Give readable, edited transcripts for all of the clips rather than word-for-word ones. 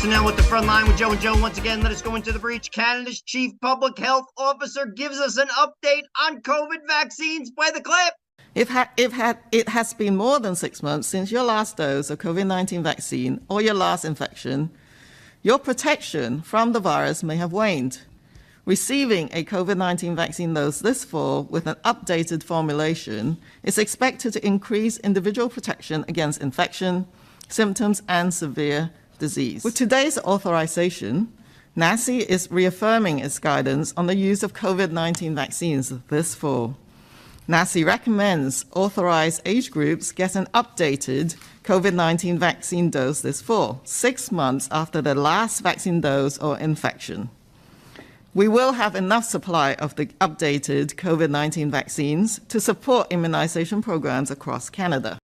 Personnel with the front line with Joe and Joe. Once again, let us go into the breach. Canada's chief public health officer gives us an update on COVID vaccines. Play the clip. It has been more than 6 months since your last dose of COVID-19 vaccine or your last infection. Your protection from the virus may have waned. Receiving a COVID-19 vaccine dose this fall with an updated formulation is expected to increase individual protection against infection, symptoms, and severe disease. With today's authorization, NACI is reaffirming its guidance on the use of COVID-19 vaccines this fall. NACI recommends authorized age groups get an updated COVID-19 vaccine dose this fall, 6 months after their last vaccine dose or infection. We will have enough supply of the updated COVID-19 vaccines to support immunization programs across Canada.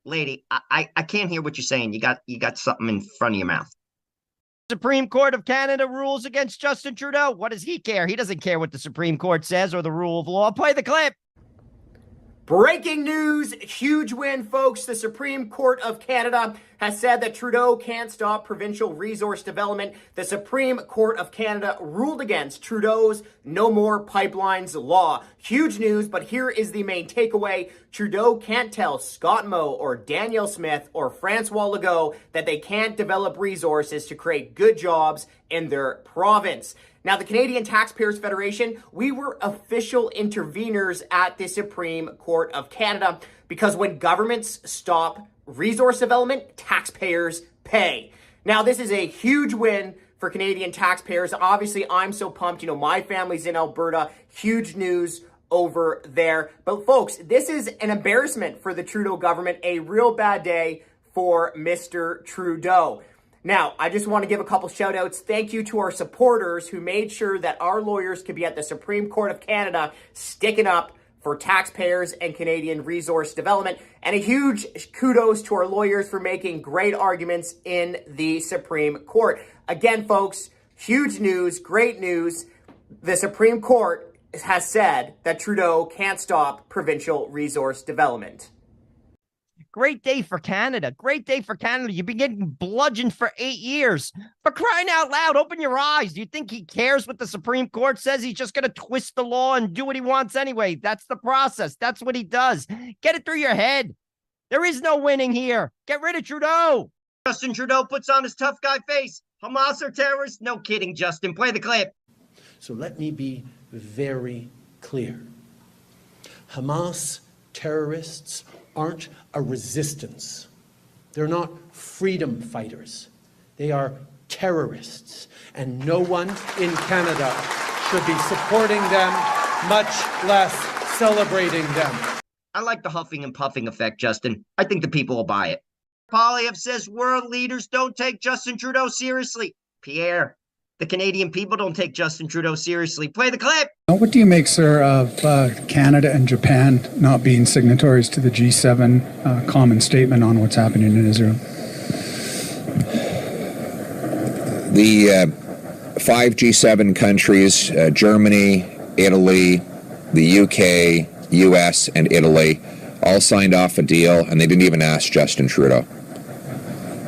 Lady, I can't hear what you're saying. You got something in front of your mouth. Supreme Court of Canada rules against Justin Trudeau. What does he care? He doesn't care what the Supreme Court says or the rule of law. Play the clip. Breaking news, huge win, folks. The Supreme Court of Canada has said that Trudeau can't stop provincial resource development. The Supreme Court of Canada ruled against Trudeau's No More Pipelines law. Huge news, but here is the main takeaway. Trudeau can't tell Scott Moe or Danielle Smith or Francois Legault that they can't develop resources to create good jobs in their province. Now, the Canadian Taxpayers Federation, we were official interveners at the Supreme Court of Canada because when governments stop resource development, taxpayers pay. Now, this is a huge win for Canadian taxpayers. Obviously, I'm so pumped. You know, my family's in Alberta. Huge news over there. But folks, this is an embarrassment for the Trudeau government, a real bad day for Mr. Trudeau. Now, I just want to give a couple shout outs. Thank you to our supporters who made sure that our lawyers could be at the Supreme Court of Canada sticking up for taxpayers and Canadian resource development. And a huge kudos to our lawyers for making great arguments in the Supreme Court. Again, folks, huge news, great news. The Supreme Court has said that Trudeau can't stop provincial resource development. Great day for Canada. Great day for Canada. You've been getting bludgeoned for 8 years. For crying out loud, open your eyes. Do you think he cares what the Supreme Court says? He's just going to twist the law and do what he wants anyway. That's the process. That's what he does. Get it through your head. There is no winning here. Get rid of Trudeau. Justin Trudeau puts on his tough guy face. Hamas are terrorists? No kidding, Justin. Play the clip. So let me be very clear. Hamas terrorists aren't a resistance. They're not freedom fighters. They are terrorists. And no one in Canada should be supporting them, much less celebrating them. I like the huffing and puffing effect, Justin. I think the people will buy it. Polyev says world leaders don't take Justin Trudeau seriously. Pierre, the Canadian people don't take Justin Trudeau seriously. Play the clip. What do you make, sir, of Canada and Japan not being signatories to the G7 common statement on what's happening in Israel? The 5 G7 countries, Germany, Italy, the UK, US, and Italy, all signed off a deal, and they didn't even ask Justin Trudeau.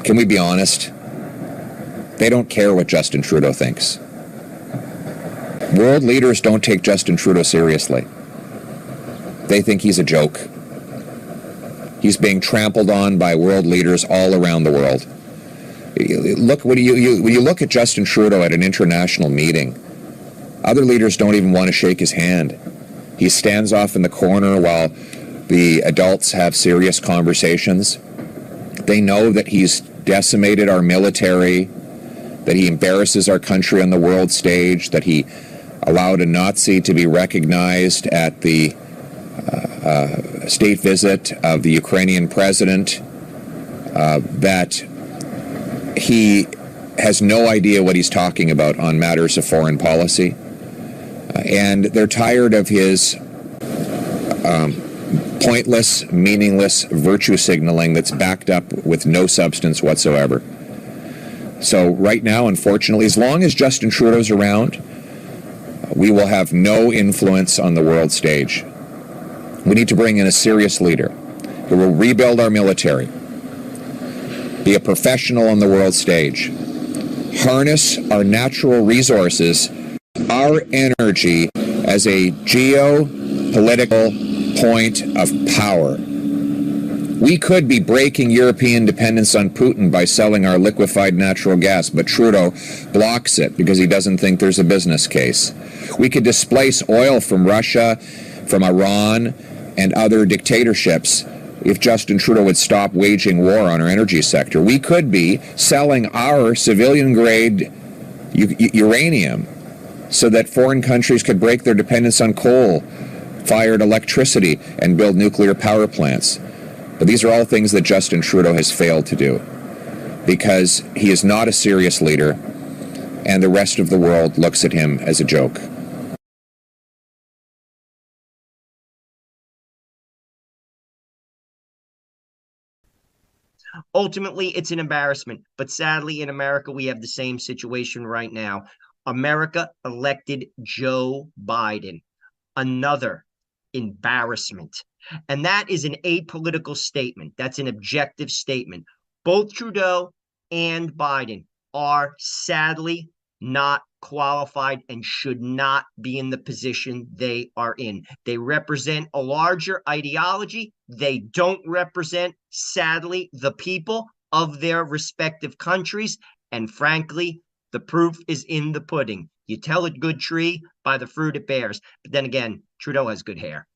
Can we be honest? They don't care what Justin Trudeau thinks. World leaders don't take Justin Trudeau seriously. They think he's a joke. He's being trampled on by world leaders all around the world. Look, when you look at Justin Trudeau at an international meeting, other leaders don't even want to shake his hand. He stands off in the corner while the adults have serious conversations. They know that he's decimated our military, that he embarrasses our country on the world stage, that he allowed a Nazi to be recognized at the state visit of the Ukrainian president, that he has no idea what he's talking about on matters of foreign policy. And they're tired of his pointless, meaningless virtue signaling that's backed up with no substance whatsoever. So right now, unfortunately, as long as Justin Trudeau's around, we will have no influence on the world stage. We need to bring in a serious leader who will rebuild our military, be a professional on the world stage, harness our natural resources, our energy as a geopolitical point of power. We could be breaking European dependence on Putin by selling our liquefied natural gas, but Trudeau blocks it because he doesn't think there's a business case. We could displace oil from Russia, from Iran, and other dictatorships if Justin Trudeau would stop waging war on our energy sector. We could be selling our civilian-grade uranium so that foreign countries could break their dependence on coal-fired electricity and build nuclear power plants. But these are all things that Justin Trudeau has failed to do because he is not a serious leader and the rest of the world looks at him as a joke. Ultimately, it's an embarrassment. But sadly, in America, we have the same situation right now. America elected Joe Biden. Another embarrassment. And that is an apolitical statement. That's an objective statement. Both Trudeau and Biden are sadly not qualified and should not be in the position they are in. They represent a larger ideology. They don't represent, sadly, the people of their respective countries. And frankly, the proof is in the pudding. You tell a good tree by the fruit it bears. But then again, Trudeau has good hair.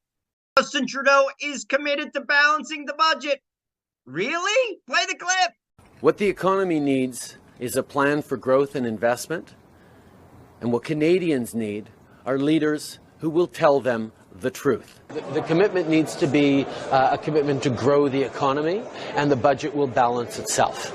Justin Trudeau is committed to balancing the budget. Really? Play the clip. What the economy needs is a plan for growth and investment. And what Canadians need are leaders who will tell them the truth. The commitment needs to be a commitment to grow the economy, and the budget will balance itself.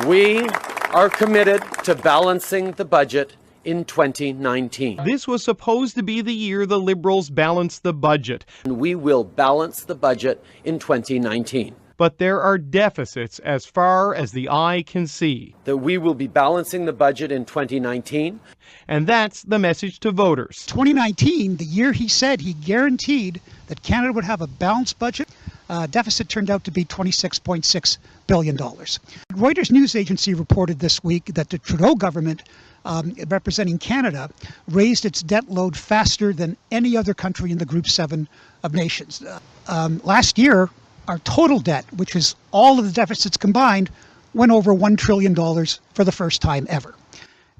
We are committed to balancing the budget in 2019. This was supposed to be the year the Liberals balanced the budget. And we will balance the budget in 2019. But there are deficits as far as the eye can see. That we will be balancing the budget in 2019. And that's the message to voters. 2019, the year he said he guaranteed that Canada would have a balanced budget, deficit turned out to be $26.6 billion. Reuters news agency reported this week that the Trudeau government, representing Canada, raised its debt load faster than any other country in the Group 7 of nations. Last year, our total debt, which is all of the deficits combined, went over $1 trillion for the first time ever.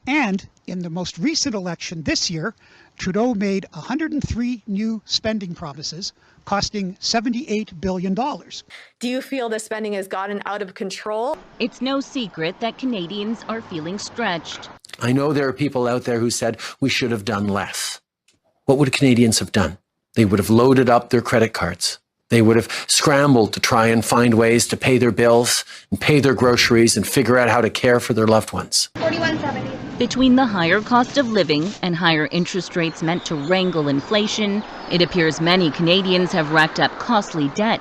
And in the most recent election this year, Trudeau made 103 new spending promises, costing $78 billion. Do you feel the spending has gotten out of control? It's no secret that Canadians are feeling stretched. I know there are people out there who said we should have done less. What would Canadians have done? They would have loaded up their credit cards. They would have scrambled to try and find ways to pay their bills and pay their groceries and figure out how to care for their loved ones. $41.70. Between the higher cost of living and higher interest rates meant to wrangle inflation, it appears many Canadians have racked up costly debt.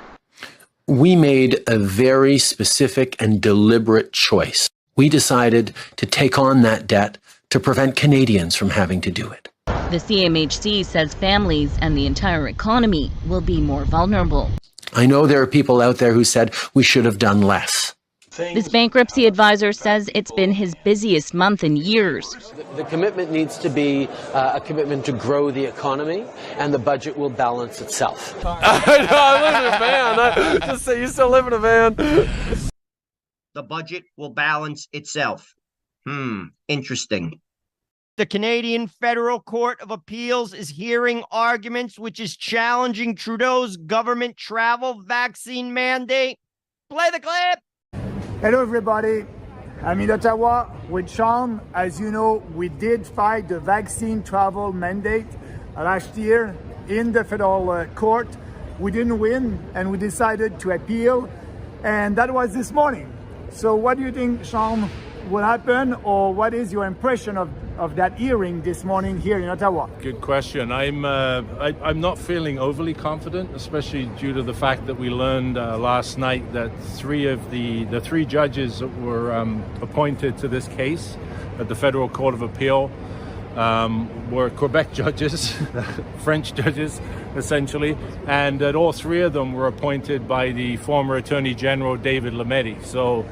We made a very specific and deliberate choice. We decided to take on that debt to prevent Canadians from having to do it. The CMHC says families and the entire economy will be more vulnerable. I know there are people out there who said we should have done less. This bankruptcy advisor says it's been his busiest month in years. The commitment needs to be a commitment to grow the economy, and the budget will balance itself. I live in a van. Just say you still live in a van. The budget will balance itself. Interesting. The Canadian Federal Court of Appeals is hearing arguments which is challenging Trudeau's government travel vaccine mandate. Play the clip. Hello, everybody. I'm in Ottawa with Sean. As you know, we did fight the vaccine travel mandate last year in the federal court. We didn't win, and we decided to appeal, and that was this morning. So what do you think, Sean, will happen, or what is your impression of that hearing this morning here in Ottawa? Good question. I'm not feeling overly confident, especially due to the fact that we learned last night that the three judges that were appointed to this case at the Federal Court of Appeal were Quebec judges, French judges, essentially, and that all three of them were appointed by the former Attorney General David Lametti. So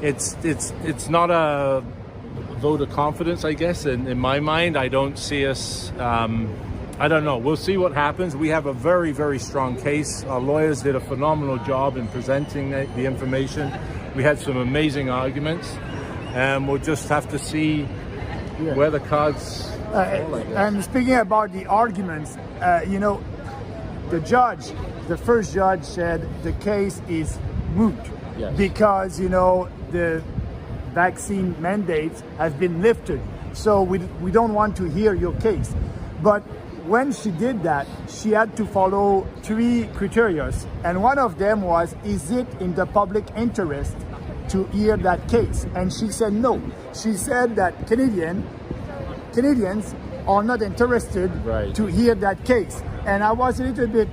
it's not a vote of confidence, I guess. In my mind, I don't see us. I don't know. We'll see what happens. We have a very, very strong case. Our lawyers did a phenomenal job in presenting the information. We had some amazing arguments, and we'll just have to see where the cards fall, I guess. And speaking about the arguments, the first judge said the case is moot because, the vaccine mandates have been lifted. So we don't want to hear your case. But when she did that, she had to follow 3 criteria. And one of them was, is it in the public interest to hear that case? And she said no. She said that Canadians are not interested to hear that case. And I was a little bit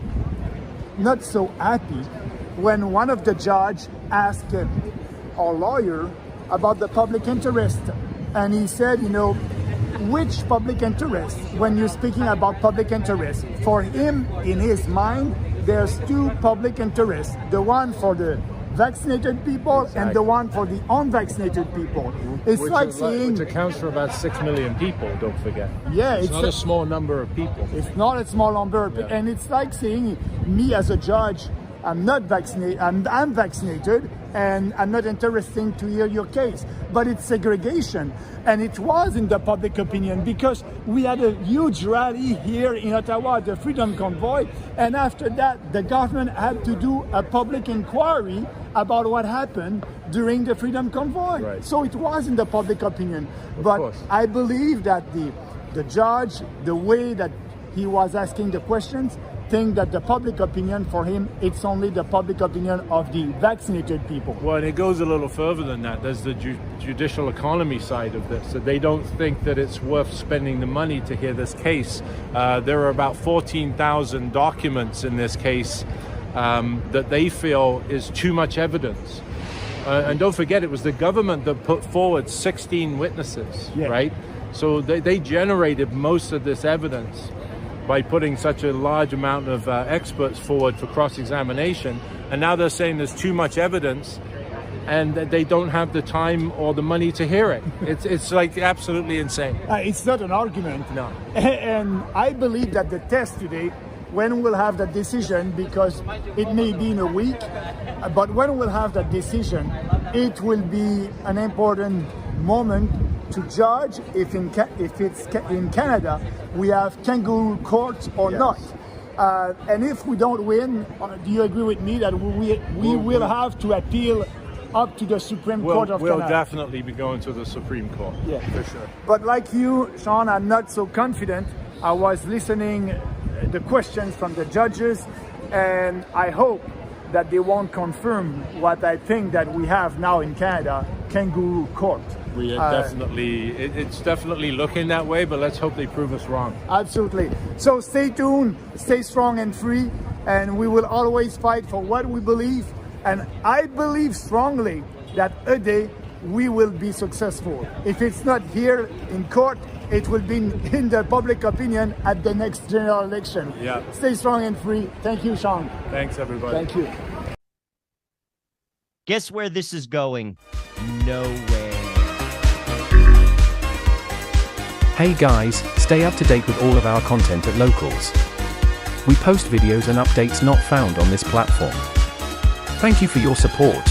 not so happy when one of the judges asked our lawyer about the public interest. And he said, which public interest? When you're speaking about public interest, for him, in his mind, there's 2 public interests. The one for the vaccinated people and the one for the unvaccinated people. It's which accounts for about 6 million people, don't forget. Yeah, it's not a small number of people. It's not a small number of people. And it's like saying, me as a judge, I'm not vaccinated, I'm vaccinated, and I'm not interested to hear your case. But it's segregation. And it was in the public opinion because we had a huge rally here in Ottawa, the Freedom Convoy. And after that, the government had to do a public inquiry about what happened during the Freedom Convoy. Right. So it was in the public opinion. But I believe that the judge, the way that he was asking the questions, think that the public opinion for him, it's only the public opinion of the vaccinated people. Well, and it goes a little further than that. There's the judicial economy side of this. So they don't think that it's worth spending the money to hear this case. There are about 14,000 documents in this case that they feel is too much evidence. And don't forget, it was the government that put forward 16 witnesses, right? So they generated most of this evidence by putting such a large amount of experts forward for cross-examination. And now they're saying there's too much evidence and that they don't have the time or the money to hear it. It's like absolutely insane. It's not an argument. No. And I believe that the test today, when we'll have that decision, because it may be in a week, but when we'll have that decision, it will be an important moment to judge if it's in Canada we have kangaroo courts or not. And if we don't win, do you agree with me that we will have to appeal up to the Supreme Court of Canada? We'll definitely be going to the Supreme Court, for sure. But like you, Sean, I'm not so confident. I was listening the questions from the judges, and I hope that they won't confirm what I think that we have now in Canada, kangaroo court. It's definitely looking that way, but let's hope they prove us wrong. Absolutely. So stay tuned, stay strong and free, and we will always fight for what we believe. And I believe strongly that a day we will be successful. If it's not here in court, it will be in the public opinion at the next general election. Yeah. Stay strong and free. Thank you, Sean. Thanks, everybody. Thank you. Guess where this is going? Nowhere. Hey guys, stay up to date with all of our content at Locals. We post videos and updates not found on this platform. Thank you for your support.